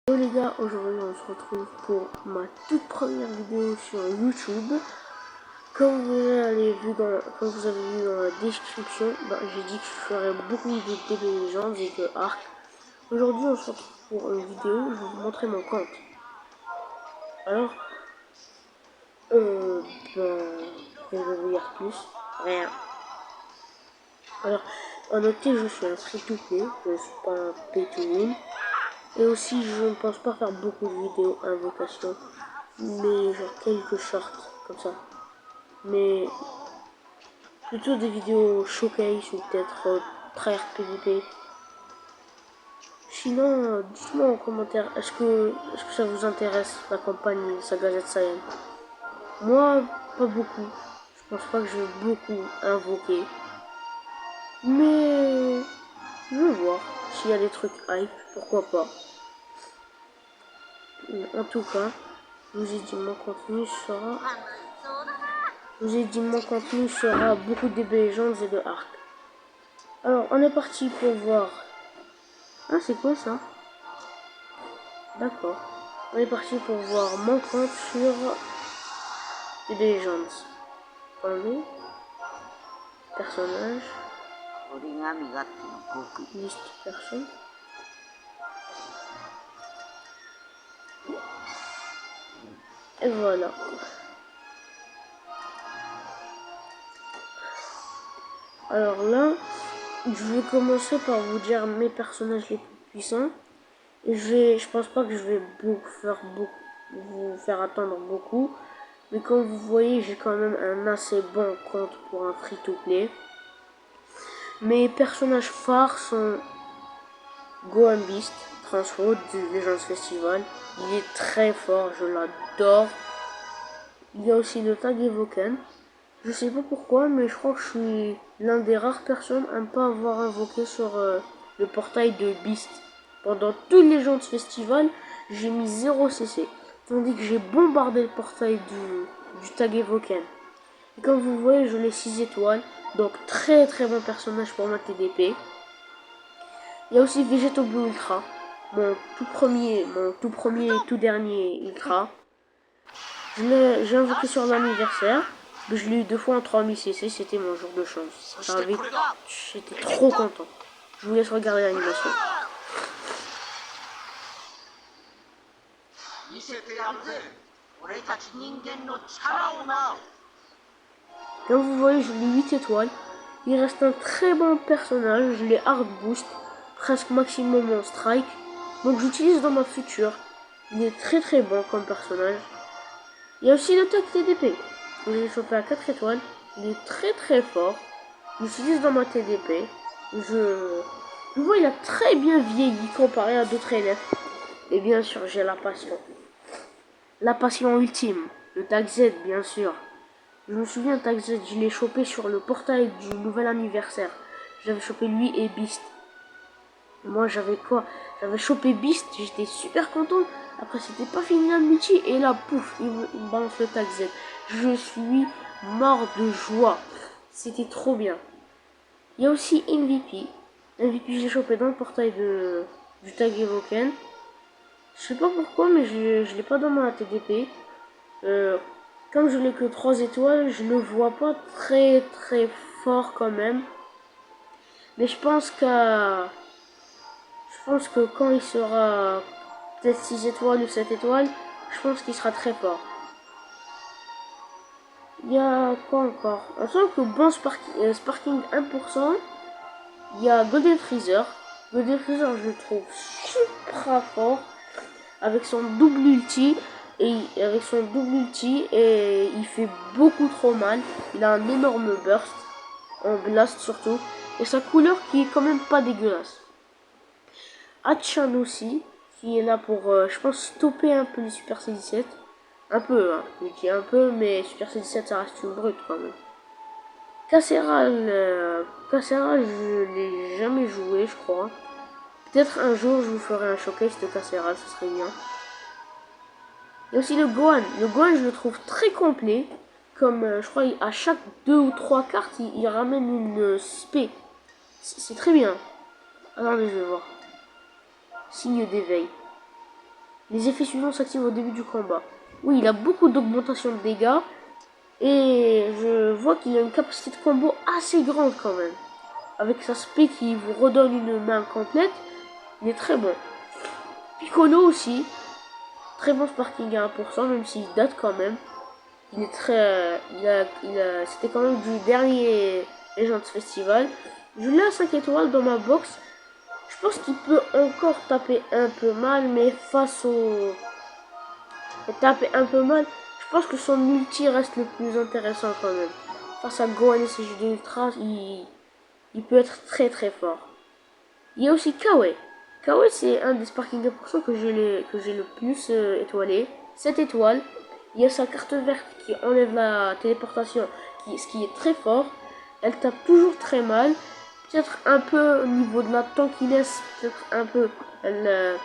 Hello les gars, aujourd'hui on se retrouve pour ma toute première vidéo sur YouTube. Comme vous avez vu dans la description, j'ai dit que je ferais beaucoup de DB Legends et de Arc. Aujourd'hui on se retrouve pour une vidéo, je vais vous montrer mon compte. Alors, je vais vous dire plus, rien. Alors, à noter, je suis un free-to-play, je ne suis pas un pay-to-win. Et aussi, je ne pense pas faire beaucoup de vidéos invocation, mais genre quelques shorts, comme ça. Mais plutôt des vidéos showcase ou peut-être tryhard PvP. Sinon, dites-moi en commentaire, est-ce que ça vous intéresse, la campagne Saga Z Saiyan? Moi, pas beaucoup. Je pense pas que je vais beaucoup invoquer. Mais je veux voir s'il y a des trucs hype, pourquoi pas. En tout cas, je vous ai dit mon contenu sera beaucoup de DB Legends et de Arc. Alors, on est parti pour voir. Ah, c'est quoi ça? D'accord. On est parti pour voir mon compte sur DB Legends. Attendez. Personnage. Liste personne. Et voilà. Alors là, je vais commencer par vous dire mes personnages les plus puissants. Et je pense pas que je vais vous faire attendre beaucoup. Mais comme vous voyez, j'ai quand même un assez bon compte pour un free-to-play. Mes personnages phares sont Gohan Beast, Transroad du Legends Festival. Il est très fort, je l'adore. Il y a aussi le Tag Evoken. Je sais pas pourquoi, mais je crois que je suis l'un des rares personnes à ne pas avoir invoqué sur le portail de Beast. Pendant tout le Legends Festival, j'ai mis 0 CC. Tandis que j'ai bombardé le portail du Tag Evoken. Et comme vous voyez, je l'ai 6 étoiles. Donc très très bon personnage pour ma TDP. Il y a aussi Vegeto Blue Ultra. Mon tout premier et tout dernier Ultra. J'ai invoqué sur l'anniversaire. Je l'ai eu 2 fois en 3000 CC, c'était mon jour de chance. J'étais trop content. Je vous laisse regarder l'animation. Comme vous voyez, je l'ai 8 étoiles. Il reste un très bon personnage. Je l'ai hard boost, presque maximum en strike. Donc j'utilise dans ma future. Il est très très bon comme personnage. Il y a aussi le tag TDP. Je l'ai chopé à 4 étoiles. Il est très très fort. J'utilise dans ma TDP. Je vois, il a très bien vieilli comparé à d'autres élèves. Et bien sûr, j'ai la passion. La passion ultime. Le tag Z, bien sûr. Je me souviens, tag Z, je l'ai chopé sur le portail du nouvel anniversaire. J'avais chopé lui et Beast. Moi, j'avais quoi? J'avais chopé Beast, j'étais super content. Après, c'était pas fini la multi. Et là, pouf, il me balance le tag Z. Je suis mort de joie. C'était trop bien. Il y a aussi MVP. MVP, je l'ai chopé dans le portail du tag Evoken. Je sais pas pourquoi, mais je l'ai pas dans ma TDP. Comme je l'ai que 3 étoiles, je le vois pas très très fort quand même. Mais je pense que quand il sera peut-être 6 étoiles ou 7 étoiles, je pense qu'il sera très fort. Il y a quoi encore? On sent que bon Sparking 1%. Il y a Golden Freezer. Golden Freezer, je le trouve super fort. Avec son double ulti. Et il fait beaucoup trop mal. Il a un énorme burst. En blast surtout. Et sa couleur qui est quand même pas dégueulasse. Hatchan aussi. Qui est là pour, je pense, stopper un peu les Super C17. Un peu, hein. Je dis un peu, mais Super C17 ça reste une brute quand même. Casseral, je l'ai jamais joué, je crois. Peut-être un jour je vous ferai un showcase de Casseral, ce serait bien. Il y a aussi le Gohan. Le Gohan, je le trouve très complet. Comme, je crois, à chaque 2 ou 3 cartes, il ramène une spé. C'est très bien. Attendez, je vais voir. Signe d'éveil. Les effets suivants s'activent au début du combat. Oui, il a beaucoup d'augmentation de dégâts. Et je vois qu'il a une capacité de combo assez grande quand même. Avec sa spé qui vous redonne une main complète, il est très bon. Piccolo aussi, très bon sparking à 1%, même s'il date quand même. Il est très, c'était quand même du dernier Legends Festival. Je l'ai à 5 étoiles dans ma box. Je pense qu'il peut encore taper un peu mal, mais face au... taper un peu mal, je pense que son multi reste le plus intéressant quand même. Face à Gohan et ses jeux d'Ultra, il peut être très très fort. Il y a aussi Kawaii. Kawaii, c'est un des Sparking 1% que j'ai le plus étoilé. 7 étoiles. Il y a sa carte verte qui enlève la téléportation, ce qui est très fort. Elle tape toujours très mal. Peut-être un peu au niveau de la tankiness, peut-être un peu. Elle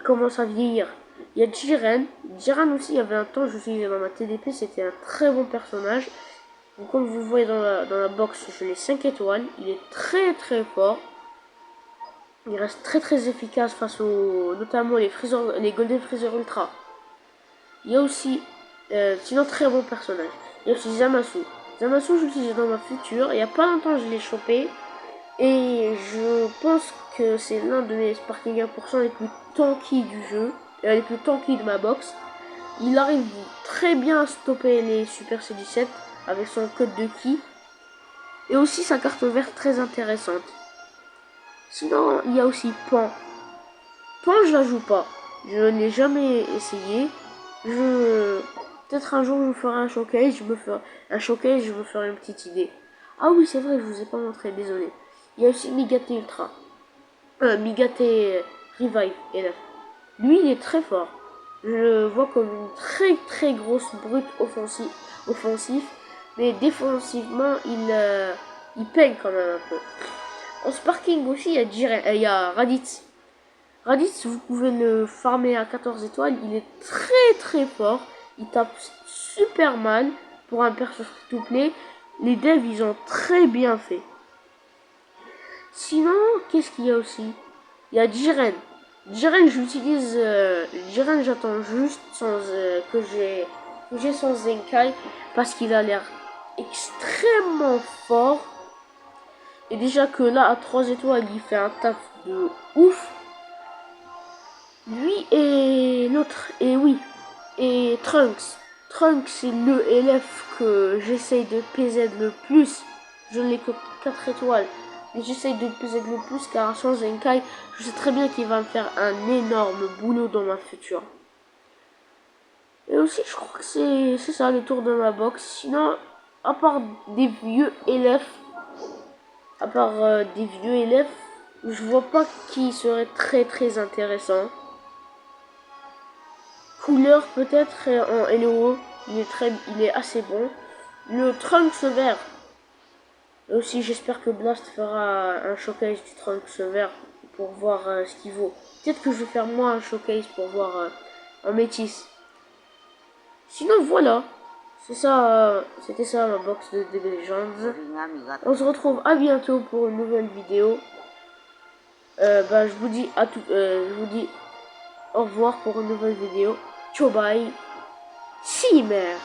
commence à vieillir. Il y a Jiren. Jiren aussi, il y avait un temps, je l'utilisais dans ma TDP, c'était un très bon personnage. Donc, comme vous voyez dans la box, je l'ai 5 étoiles. Il est très très fort. Il reste très très efficace face aux, notamment les Golden Freezer Ultra. Il y a aussi, sinon très bon personnage. Il y a aussi Zamasu. Zamasu, je l'utilise dans ma future. Il n'y a pas longtemps, je l'ai chopé. Et je pense que c'est l'un de mes Sparking 1% les plus tanky du jeu. Les plus tanky de ma box. Il arrive très bien à stopper les Super C17 avec son code de ki. Et aussi sa carte verte très intéressante. Sinon, il y a aussi Pan. Pan, je la joue pas. Je n'ai jamais essayé. Peut-être un jour, je me ferai un showcase. Je me ferai une petite idée. Ah oui, c'est vrai, je vous ai pas montré, désolé. Il y a aussi Migate Ultra. Migate Revive LF. Lui, il est très fort. Je le vois comme une très très grosse brute offensif. Mais défensivement, il peine quand même un peu. En sparking aussi, il y a Raditz. Raditz, vous pouvez le farmer à 14 étoiles. Il est très très fort. Il tape super mal pour un perso free-to-play. Les devs, ils ont très bien fait. Sinon, qu'est-ce qu'il y a aussi? Il y a Jiren. Jiren, j'utilise... Jiren, j'attends juste que j'ai son Zenkai. Parce qu'il a l'air extrêmement fort. Et déjà que là, à 3 étoiles, il fait un taf de ouf. Lui et l'autre, et oui, et Trunks. Trunks, c'est le LF que j'essaye de PZ le plus. Je n'ai que 4 étoiles. Mais j'essaye de PZ le plus car sans Zenkai, je sais très bien qu'il va me faire un énorme boulot dans ma future. Et aussi, je crois que c'est ça le tour de ma box. Sinon, à part des vieux LF, je vois pas qui serait très très intéressant. Couleur peut-être en LO, il est assez bon. Le Trunks vert. Et aussi j'espère que Blast fera un showcase du Trunks vert pour voir ce qu'il vaut. Peut-être que je vais faire moi un showcase pour voir en métis. Sinon voilà. C'était ça ma box de DB Legends. On se retrouve à bientôt pour une nouvelle vidéo. Je vous dis je vous dis au revoir pour une nouvelle vidéo. Ciao bye. Simmer.